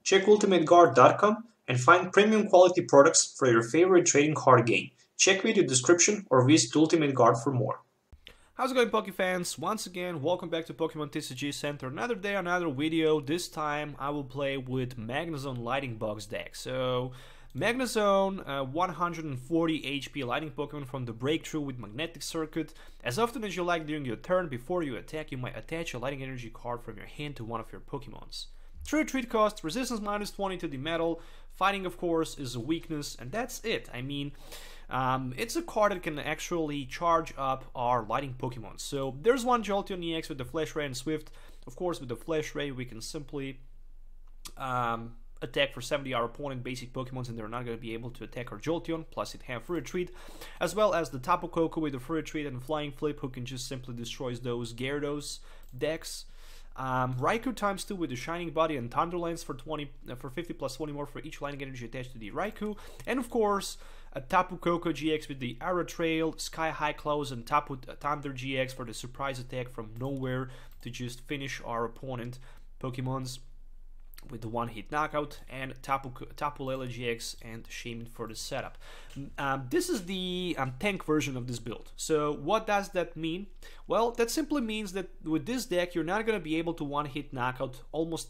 Check ultimateguard.com and find premium quality products for your favorite trading card game. Check video description or visit Ultimate Guard for more. How's it going, Poke fans? Once again, welcome back to Pokemon TCG Center. Another day, another video. This time I will play with Magnezone Lightning Box deck. So, Magnezone, 140 HP Lightning Pokemon from the Breakthrough with Magnetic Circuit. As often as you like during your turn, before you attack, you might attach a Lightning Energy card from your hand to one of your Pokemons. True retreat cost, resistance minus 20 to the metal, fighting of course is a weakness, and that's it. I mean, it's a card that can actually charge up our Lightning Pokemon. So there's one Jolteon EX with the Flash Ray and Swift. Of course, with the Flash Ray we can simply attack for 70 our opponent basic Pokemons, and they're not going to be able to attack our Jolteon, plus it have free retreat, as well as the Tapu Koko with the free retreat and Flying Flip, who can just simply destroy those Gyarados decks. Raikou times 2 with the Shining Body and Thunderlance for 50 plus 20 more for each Lightning Energy attached to the Raikou, and of course a Tapu Koko GX with the Arrow Trail, Sky High Claws, and Tapu Thunder GX for the surprise attack from nowhere to just finish our opponent Pokemons with the one-hit knockout, and Tapu Lele GX and Shaman for the setup. This is the tank version of this build. So what does that mean? Well, that simply means that with this deck you're not going to be able to one-hit knockout almost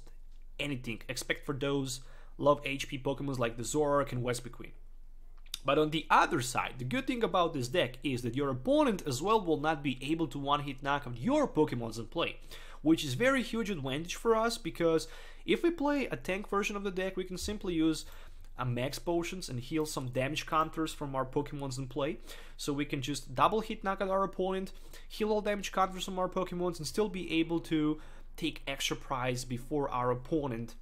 anything, except for those low HP Pokemons like the Zoroark and Vespiquen. But on the other side, the good thing about this deck is that your opponent as well will not be able to one-hit knock out your Pokemons in play, which is very huge advantage for us, because if we play a tank version of the deck, we can simply use max potions and heal some damage counters from our Pokemons in play. So we can just double hit knock out our opponent, heal all damage counters from our Pokemons, and still be able to take extra prize before our opponent,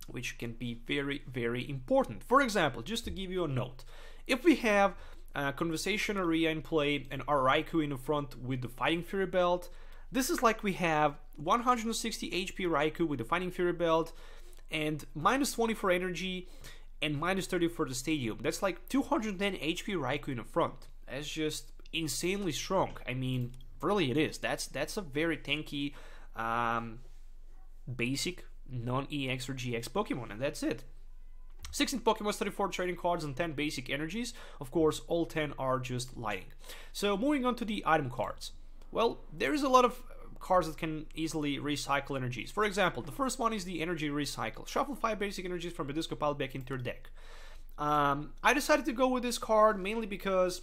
which can be very, very important. For example, just to give you a note, if we have Conversation Area in play and our Raikou in the front with the Fighting Fury Belt, this is like we have 160 HP Raikou with the Fighting Fury Belt and minus 20 for energy and minus 30 for the Stadium. That's like 210 HP Raikou in the front. That's just insanely strong. I mean, really it is. That's a very tanky basic non-EX or GX Pokemon, and that's it. 16 Pokemon, 34 trading cards, and 10 basic energies. Of course, all 10 are just lighting. So moving on to the item cards. Well, there is a lot of cards that can easily recycle energies. For example, the first one is the Energy Recycle. Shuffle 5 basic energies from a disco pile back into your deck. I decided to go with this card mainly because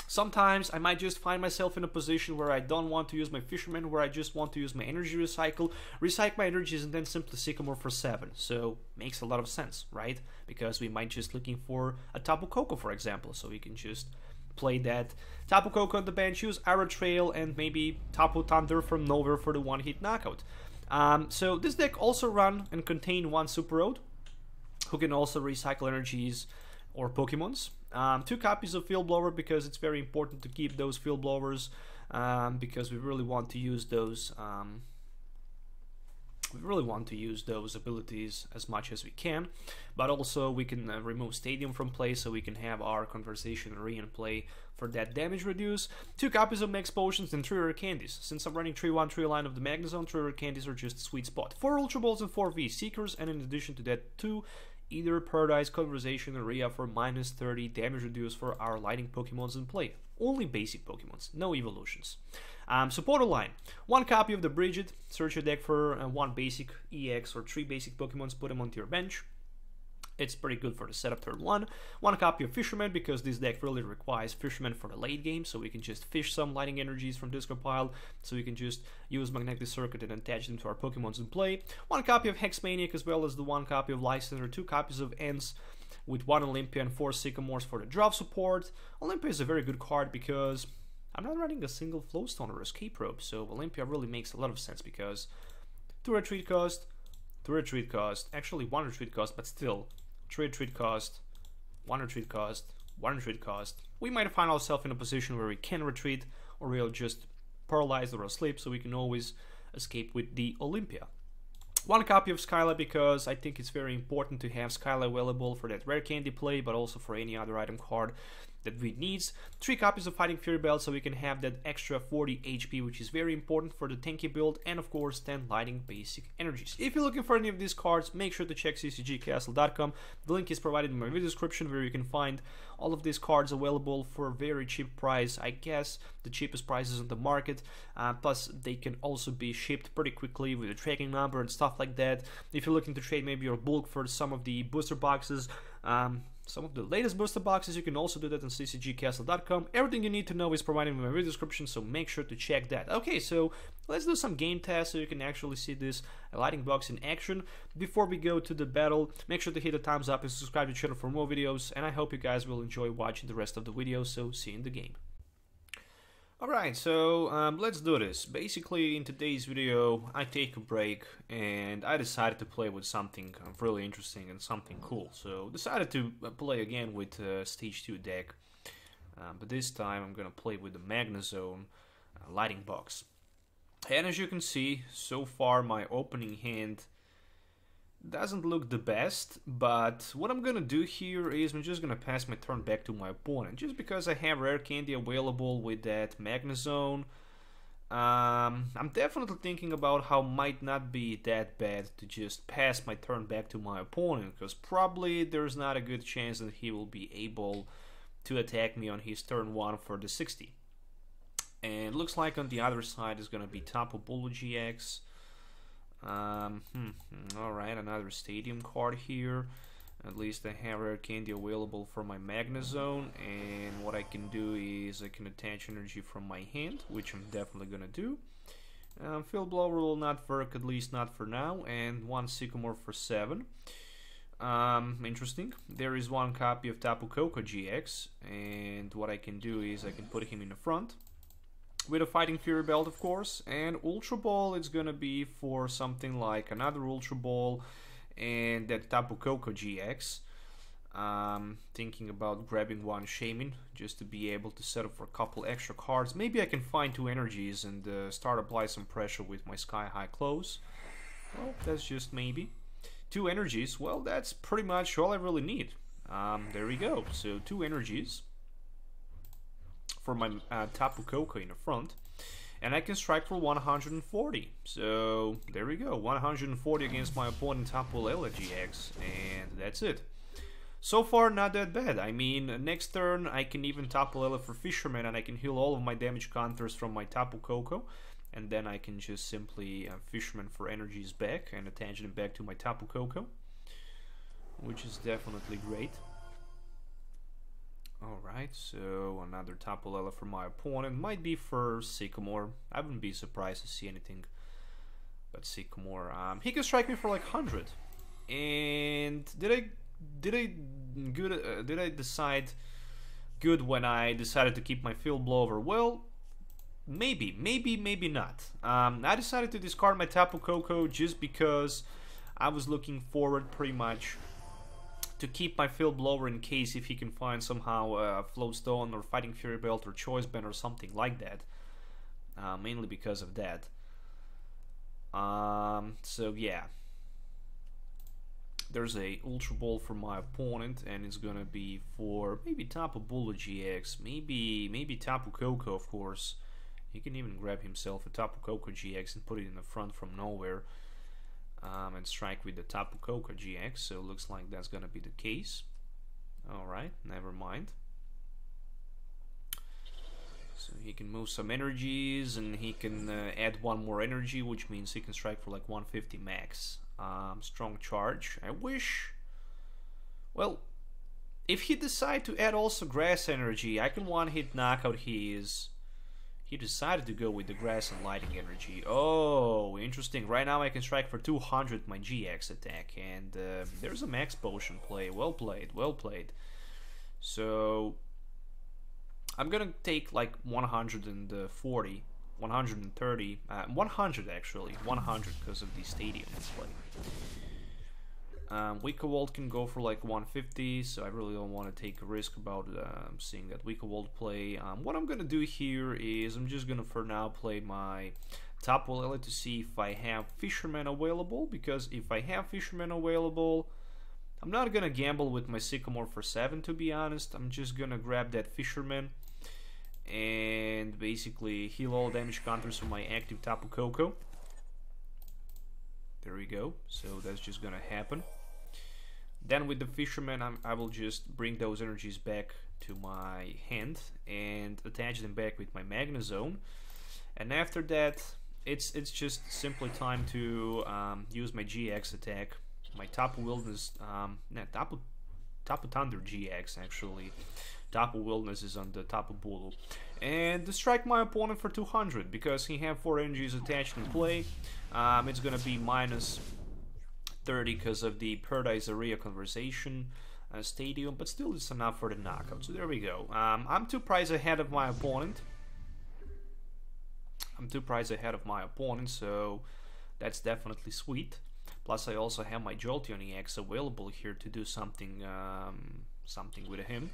sometimes I might just find myself in a position where I don't want to use my Fisherman, where I just want to use my Energy Recycle, recycle my energies, and then simply Sycamore for 7. So, makes a lot of sense, right? Because we might just looking for a Tapu Koko, for example, so we can just play that Tapu Koko on the bench, use Arrow Trail, and maybe Tapu Thunder from nowhere for the one-hit knockout. So this deck also run and contain one Super Road, who can also recycle energies or Pokemons. 2 copies of Field Blower, because it's very important to keep those Field Blowers, because we really want to use those abilities as much as we can, but also we can remove Stadium from play, so we can have our Conversation Area in play for that damage reduce. 2 copies of Max Potions and 3 Rare Candies. Since I'm running 3-1-3 line of the Magnezone, 3 Rare Candies are just a sweet spot. 4 Ultra Balls and 4 V Seekers, and in addition to that, 2 either Paradise, Conversation Area for minus 30 damage reduce for our Lightning Pokemons in play. Only basic Pokemons, no evolutions. Supporter line. 1 copy of the Bridget. Search your deck for 1 basic EX or 3 basic Pokemons, put them onto your bench. It's pretty good for the setup turn 1. 1 copy of Fisherman, because this deck really requires Fisherman for the late game, so we can just fish some Lightning Energies from discard pile, so we can just use Magnetic Circuit and attach them to our Pokemons in play. 1 copy of Hexmaniac, as well as the 1 copy of Lysander, 2 copies of Ents, with 1 Olympia and 4 Sycamores for the drop support. Olympia is a very good card because I'm not running a single Flowstone or Escape Rope, so Olympia really makes a lot of sense, because 2 retreat cost, 2 retreat cost, actually 1 retreat cost, but still 3 retreat cost, 1 retreat cost, 1 retreat cost. We might find ourselves in a position where we can retreat, or we'll just paralyze or asleep, so we can always escape with the Olympia. 1 copy of Skyla, because I think it's very important to have Skyla available for that rare candy play, but also for any other item card that we needs. 3 copies of Fighting Fury Belt so we can have that extra 40 HP, which is very important for the tanky build, and of course 10 lighting basic energies. If you're looking for any of these cards, make sure to check ccgcastle.com. The link is provided in my video description, where you can find all of these cards available for a very cheap price. I guess the cheapest prices on the market, plus they can also be shipped pretty quickly with a tracking number and stuff like that. If you're looking to trade maybe your bulk for some of the booster boxes, some of the latest booster boxes, you can also do that on ccgcastle.com. Everything you need to know is provided in my video description, so make sure to check that. Okay, so let's do some game tests so you can actually see this lighting box in action. Before we go to the battle, make sure to hit the thumbs up and subscribe to the channel for more videos, and I hope you guys will enjoy watching the rest of the video, so see you in the game. Alright, so let's do this. Basically, in today's video, I take a break and I decided to play with something really interesting and something cool. So, decided to play again with Stage 2 deck, but this time I'm gonna play with the Magnezone lighting box. And as you can see, so far my opening hand doesn't look the best, but what I'm gonna do here is I'm just gonna pass my turn back to my opponent, just because I have rare candy available with that Magnezone. I'm definitely thinking about how it might not be that bad to just pass my turn back to my opponent, because probably there's not a good chance that he will be able to attack me on his turn 1 for the 60. And looks like on the other side is gonna be Tapu Bulu GX. Alright, another stadium card here. At least I have rare candy available for my Magnezone, and what I can do is I can attach energy from my hand, which I'm definitely gonna do. Field Blower will not work, at least not for now, and 1 Sycamore for 7. Interesting. There is 1 copy of Tapu Koko GX, and what I can do is I can put him in the front with a Fighting Fury Belt, of course, and Ultra Ball is gonna be for something like another Ultra Ball and that Tapu Koko GX. Thinking about grabbing 1 Shaman just to be able to set up for a couple extra cards. Maybe I can find 2 energies and start apply some pressure with my Sky High Close. Well, that's just maybe. 2 energies, well, that's pretty much all I really need. There we go, so 2 energies for my Tapu Koko in the front, and I can strike for 140. So there we go, 140 against my opponent Tapu Lele GX, and that's it. So far, not that bad. I mean, next turn I can even Tapu Lele for Fisherman, and I can heal all of my damage counters from my Tapu Koko, and then I can just simply Fisherman for energies back and attach them back to my Tapu Koko, which is definitely great. Alright, so another Tapu Lele for my opponent. Might be for Sycamore. I wouldn't be surprised to see anything but Sycamore. He can strike me for like 100. And did I decide good when I decided to keep my Field Blower? Well, maybe not. I decided to discard my Tapu Koko just because I was looking forward pretty much to keep my Field Blower in case if he can find somehow Floatstone or Fighting Fury Belt or Choice Band or something like that. Mainly because of that. So yeah. There's a Ultra Ball for my opponent, and it's gonna be for maybe Tapu Bulu GX, maybe Tapu Koko, of course. He can even grab himself a Tapu Koko GX and put it in the front from nowhere. And strike with the Tapu Koko GX, so it looks like that's gonna be the case. Alright, never mind. So he can move some energies, and he can add 1 more energy, which means he can strike for like 150 max. Strong charge. I wish... Well, if he decide to add also grass energy, I can 1-hit knockout his... He decided to go with the grass and lighting energy. Oh, interesting. Right now I can strike for 200 my GX attack, and there's a max potion play. Well played, well played. So I'm gonna take like 140, 130, 100 actually, 100 because of the stadium play. Wickerwald can go for like 150, so I really don't want to take a risk about seeing that Wickerwald play. What I'm gonna do here is I'm just gonna for now play my Tapu Lele to see if I have Fisherman available, because if I have Fisherman available, I'm not gonna gamble with my Sycamore for 7, to be honest. I'm just gonna grab that Fisherman and basically heal all damage counters from my active Tapu Koko. There we go. So that's just gonna happen. Then with the Fisherman, I will just bring those energies back to my hand and attach them back with my Magnezone. And after that, it's just simply time to use my GX attack, my Tapu Wilderness, Tapu Thunder GX actually. Tapu Wilderness is on the Tapu Bulu, and to strike my opponent for 200 because he have 4 energies attached in play. It's gonna be minus 30 because of the Paradise Area Conversation Stadium, but still it's enough for the knockout. So there we go. I'm 2 prizes ahead of my opponent. So that's definitely sweet. Plus I also have my Jolteon EX available here to do something with him.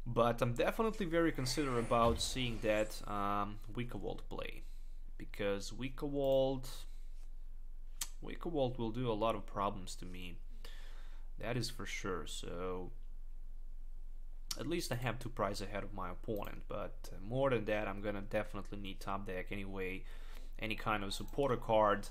But I'm definitely very considerate about seeing that Wickerwald play, because Wickerwald will do a lot of problems to me. That is for sure. So at least I have 2 prizes ahead of my opponent, but more than that, I'm gonna definitely need top deck anyway, any kind of supporter card.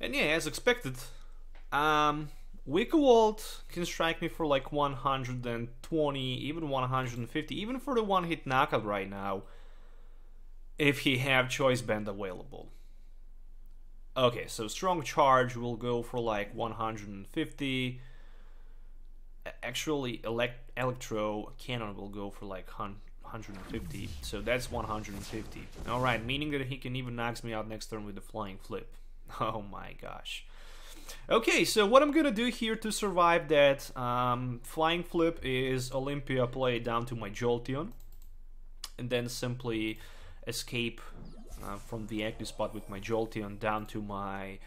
And yeah, as expected, Wickerwald can strike me for like 120, even 150, even for the one-hit knockout right now, if he have Choice Band available. Okay, so Strong Charge will go for like 150. Actually, Electro Cannon will go for like 150, so that's 150. Alright, meaning that he can even knock me out next turn with the Flying Flip. Oh my gosh. Okay, so what I'm gonna do here to survive that Flying Flip is Olympia play down to my Jolteon, and then simply escape from the active spot with my Jolteon down to my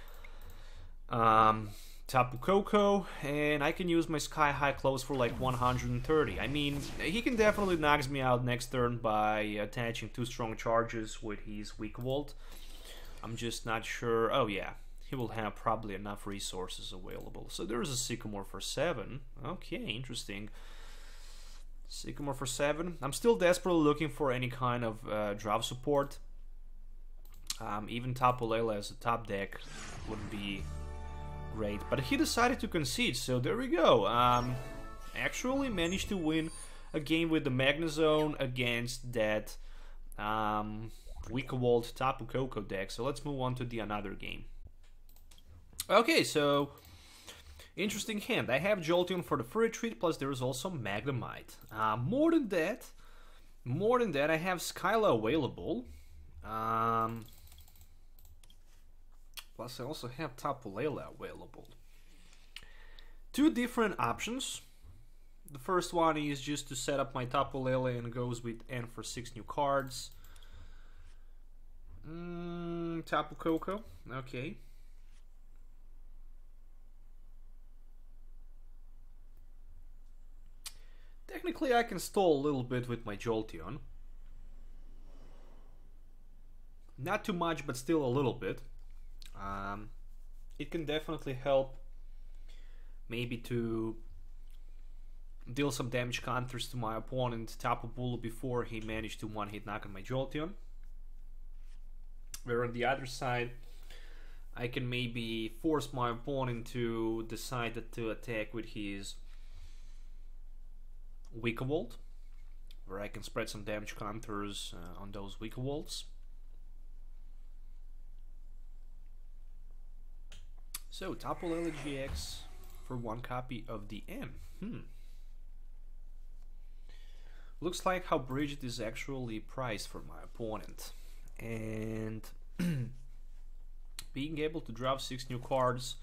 Tapu Koko, and I can use my Sky High Close for like 130. I mean, he can definitely knock me out next turn by attaching 2 strong charges with his Wickerwald. I'm just not sure. Oh yeah, he will have probably enough resources available. So there's a Sycamore for 7. Okay, interesting. Sycamore for 7. I'm still desperately looking for any kind of drop support. Even Tapu Lele as a top deck would be great. But he decided to concede, so there we go. Actually managed to win a game with the Magnezone against that Wickerwald Tapu Koko deck. So let's move on to the another game. Okay, so interesting hand. I have Jolteon for the free retreat, plus there is also Magnemite. More than that, I have Skyla available. Plus I also have Tapu Lele available. 2 different options. The first one is just to set up my Tapu Lele and goes with N for 6 new cards. Tapu Koko, okay. Technically I can stall a little bit with my Jolteon. Not too much, but still a little bit. It can definitely help maybe to deal some damage counters to my opponent Tapu Bulu before he managed to one-hit knock on my Jolteon. Where on the other side, I can maybe force my opponent to decide to attack with his Wickerwald, where I can spread some damage counters on those Wickerwalds. So, Tapu Lele GX for 1 copy of the M. Looks like how Bridget is actually priced for my opponent. And being able to drop 6 new cards,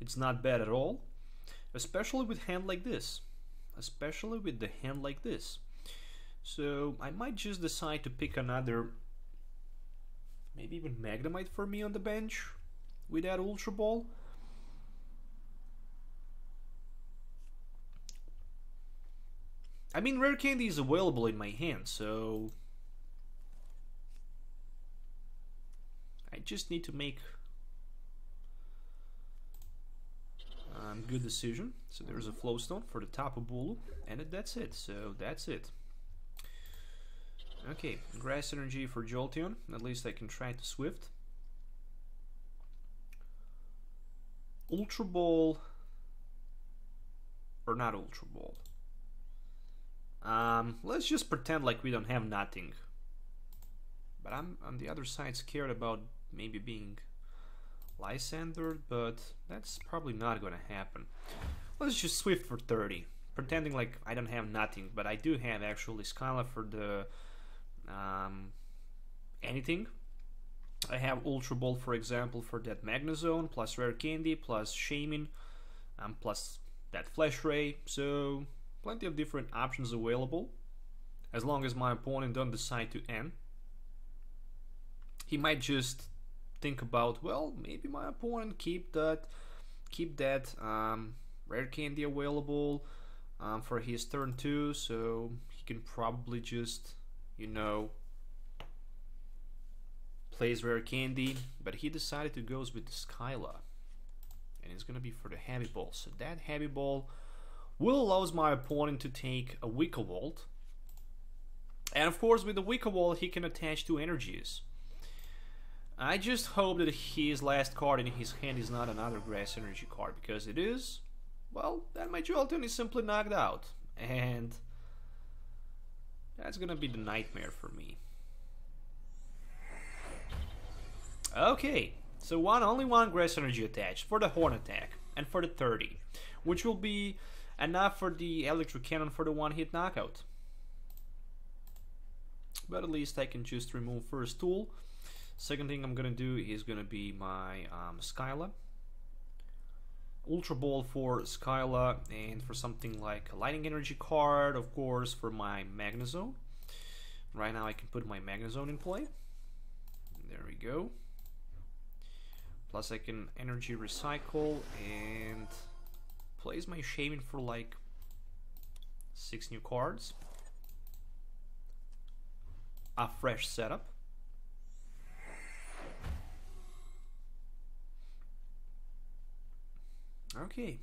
it's not bad at all. Especially with hand like this. especially with the hand like this. So I might just decide to pick another, maybe even Magnemite for me on the bench with that Ultra Ball. I mean, Rare Candy is available in my hand, so I just need to make a good decision. So there's a Flowstone for the Tapu Bulu, and that's it. So that's it. Okay, Grass Energy for Jolteon. At least I can try to Swift. Ultra Ball, or not Ultra Ball. Let's just pretend like we don't have nothing. But I'm on the other side scared about maybe being Lysander, but that's probably not gonna happen. Let's just Swift for 30, pretending like I don't have nothing, but I do have actually Skyla for the anything. I have Ultra Ball, for example, for that Magnezone, plus Rare Candy, plus Shaman, plus that Flash Ray, so plenty of different options available, as long as my opponent don't decide to end. He might just think about, well, maybe my opponent keep that Rare Candy available for his turn 2, so he can probably just, you know, plays Rare Candy, but he decided to go with the Skyla, and it's gonna be for the Heavy Ball. So that Heavy Ball will allow my opponent to take a Wicca Volt, and of course with the Wicca Volt he can attach 2 energies. I just hope that his last card in his hand is not another Grass Energy card, because it is, well, then my Jolteon is simply knocked out, and that's gonna be the nightmare for me. Okay, so only one Grass Energy attached for the Horn attack and for the 30, which will be enough for the Electric Cannon for the one-hit knockout. But at least I can just remove first tool. Second thing I'm gonna do is gonna be my Skyla. Ultra Ball for Skyla, and for something like a Lightning Energy card, of course, for my Magnezone. Right now I can put my Magnezone in play. There we go. Plus I can Energy Recycle and plays my Shaman for like 6 new cards. A fresh setup. Okay.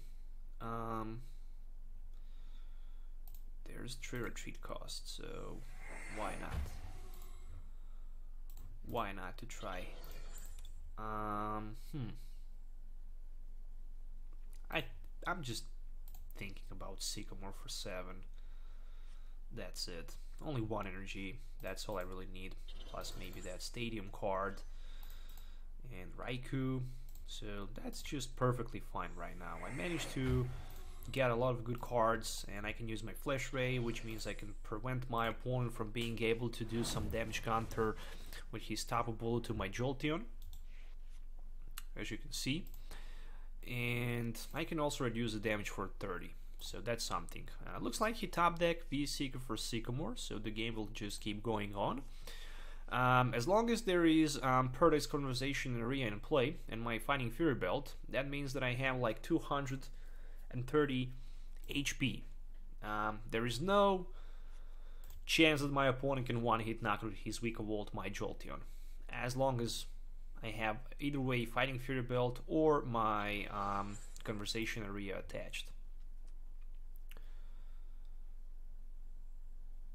There's 3 retreat cost, so why not? Why not to try? I'm just thinking about Sycamore for 7. That's it. Only 1 energy. That's all I really need. Plus maybe that Stadium card and Raikou. So that's just perfectly fine right now. I managed to get a lot of good cards, and I can use my Flash Ray, which means I can prevent my opponent from being able to do some damage counter with his Tapu Bulu to my Jolteon, as you can see. And I can also reduce the damage for 30, so that's something. Looks like he top deck V-Seeker for Sycamore, so the game will just keep going on. As long as there is Paradise Conversation Area in play and my Fighting Fury Belt, that means that I have like 230 HP. There is no chance that my opponent can one-hit knock with his Wicca Volt my Jolteon, as long as I have either way Fighting Fury Belt or my Conversation Area attached.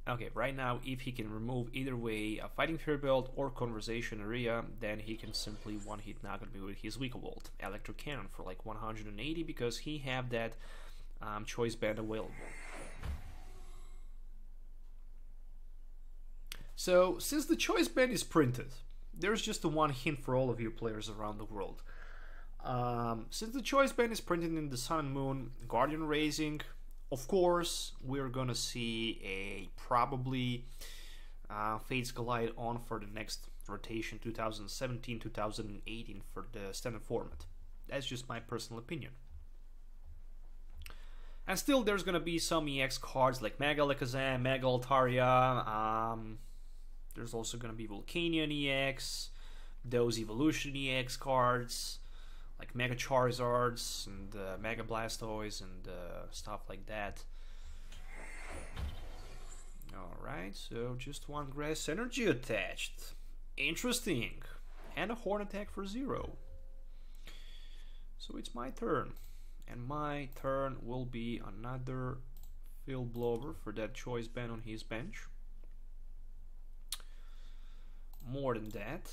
Okay, right now if he can remove either way a Fighting Fury Belt or Conversation Area, then he can simply one-hit knock me with his Wicca Volt, Electric Cannon for like 180, because he have that choice band available. So since the choice band is printed, there's just a one hint for all of you players around the world. Since the choice band is printed in the Sun and Moon Guardian Raising, of course, we're gonna see a probably Fates Collide on for the next rotation 2017-2018 for the standard format. That's just my personal opinion. And still, there's gonna be some EX cards like Mega Alakazam, Mega Altaria. There's also gonna be Volcanion EX, those Evolution EX cards, like Mega Charizards and Mega Blastoise and stuff like that. Alright, so just one Grass Energy attached. Interesting. And a Horn Attack for 0. So it's my turn. And my turn will be another Field Blower for that Choice Band on his bench. More than that.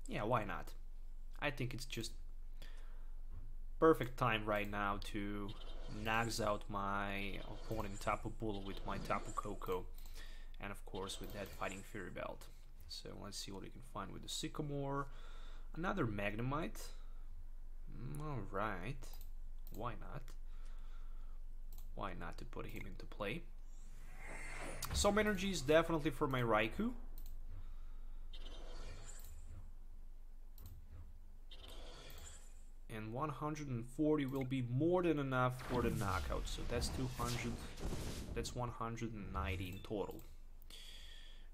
Yeah, why not? I think it's just perfect time right now to knocks out my opponent Tapu Bulu with my Tapu Koko, and of course with that Fighting Fury Belt. So let's see what we can find with the Sycamore. Another Magnemite. Alright, why not? Why not to put him into play? Some energies definitely for my Raikou. And 140 will be more than enough for the knockout. So that's 200, that's 190 in total.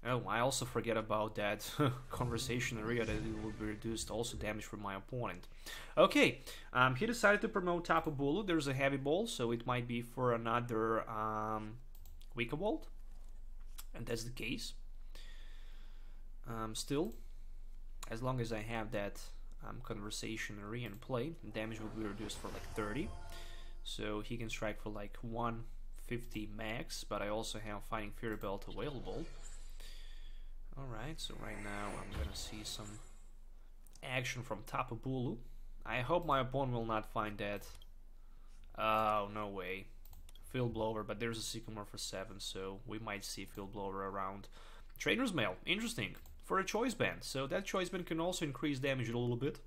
Oh, I also forget about that conversation area that it will be reduced also damage for my opponent. Okay, he decided to promote Tapu Bulu. There's a heavy ball, so it might be for another Wicca Bolt. And that's the case. Still, as long as I have that conversation area in play, damage will be reduced for like 30. So he can strike for like 150 max, but I also have Fighting Fury Belt available. Alright, so right now I'm gonna see some action from Tapu Bulu. I hope my opponent will not find that. Oh, no way. Field Blower, but there's a Sycamore for 7, so we might see Field Blower around. Trainer's Mail, interesting, for a Choice Band. So that Choice Band can also increase damage a little bit.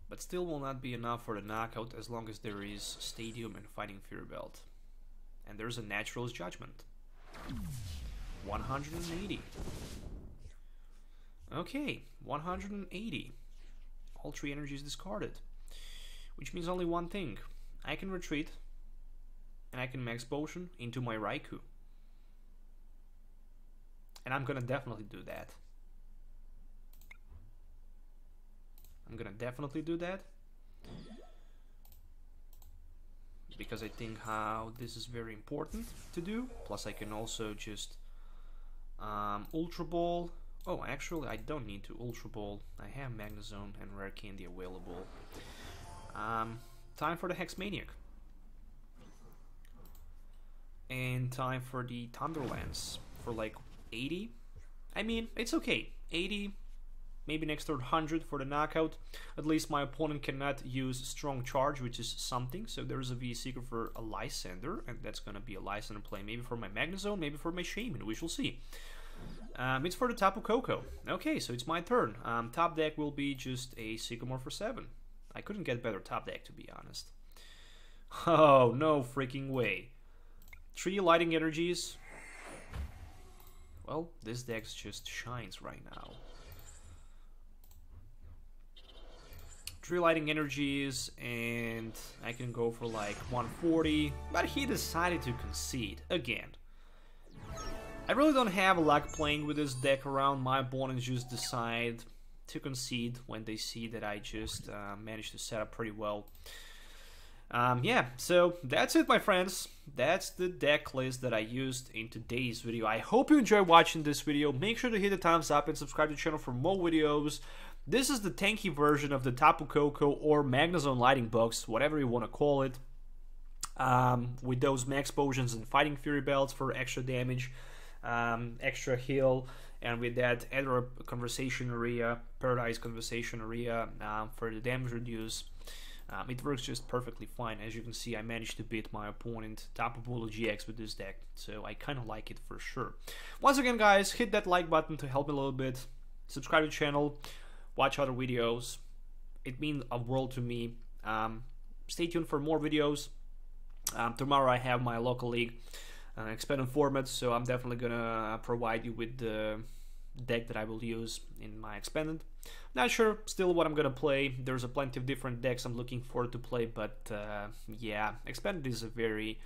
But still will not be enough for the knockout as long as there is Stadium and Fighting Fury Belt. And there's a Natural's Judgment. 180. Okay, 180. All 3 energies discarded. Which means only one thing. I can retreat, and I can max potion into my Raikou. And I'm gonna definitely do that. Because I think how this is very important to do. Plus I can also just Ultra Ball. Oh, actually I don't need to Ultra Ball. I have Magnezone and Rare Candy available. Time for the Hex Maniac. And time for the Thunderlance for like 80. I mean, it's okay. 80, maybe next turn 100 for the knockout. At least my opponent cannot use Strong Charge, which is something. So there's a V-Seeker for a Lysander, and that's gonna be a Lysander play. Maybe for my Magnezone, maybe for my Shaman, we shall see. It's for the Tapu Koko. Okay, so it's my turn. Top deck will be just a Sycamore for 7. I couldn't get better top deck, to be honest. Oh, no freaking way. 3 Lighting Energies. Well, this deck just shines right now. 3 Lighting Energies, and I can go for like 140, but he decided to concede again. I really don't have a luck playing with this deck around. My opponents just decide to concede when they see that I just managed to set up pretty well. Yeah, so that's it, my friends. That's the deck list that I used in today's video. I hope you enjoyed watching this video. Make sure to hit the thumbs up and subscribe to the channel for more videos. This is the tanky version of the Tapu Koko or Magnezone Lighting Box, whatever you want to call it. With those max potions and Fighting Fury Belts for extra damage, extra heal, and with that Ether Conversation Area, Paradise Conversation Area for the damage reduce. It works just perfectly fine. As you can see, I managed to beat my opponent Tapu Bulu GX with this deck, so I kind of like it for sure. Once again, guys, hit that like button to help me a little bit. Subscribe to the channel, watch other videos. It means a world to me. Stay tuned for more videos. Tomorrow I have my local league expanded format, so I'm definitely gonna provide you with the deck that I will use in my expanded. Not sure still what I'm gonna play. There's a plenty of different decks I'm looking forward to play, but yeah, expanded is a very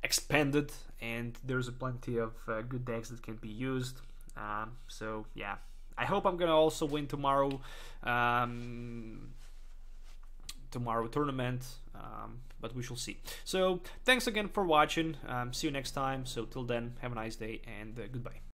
expanded, and there's a plenty of good decks that can be used. So yeah, I hope I'm gonna also win tomorrow. Tomorrow tournament, but we shall see. So thanks again for watching. See you next time. So till then, have a nice day and goodbye.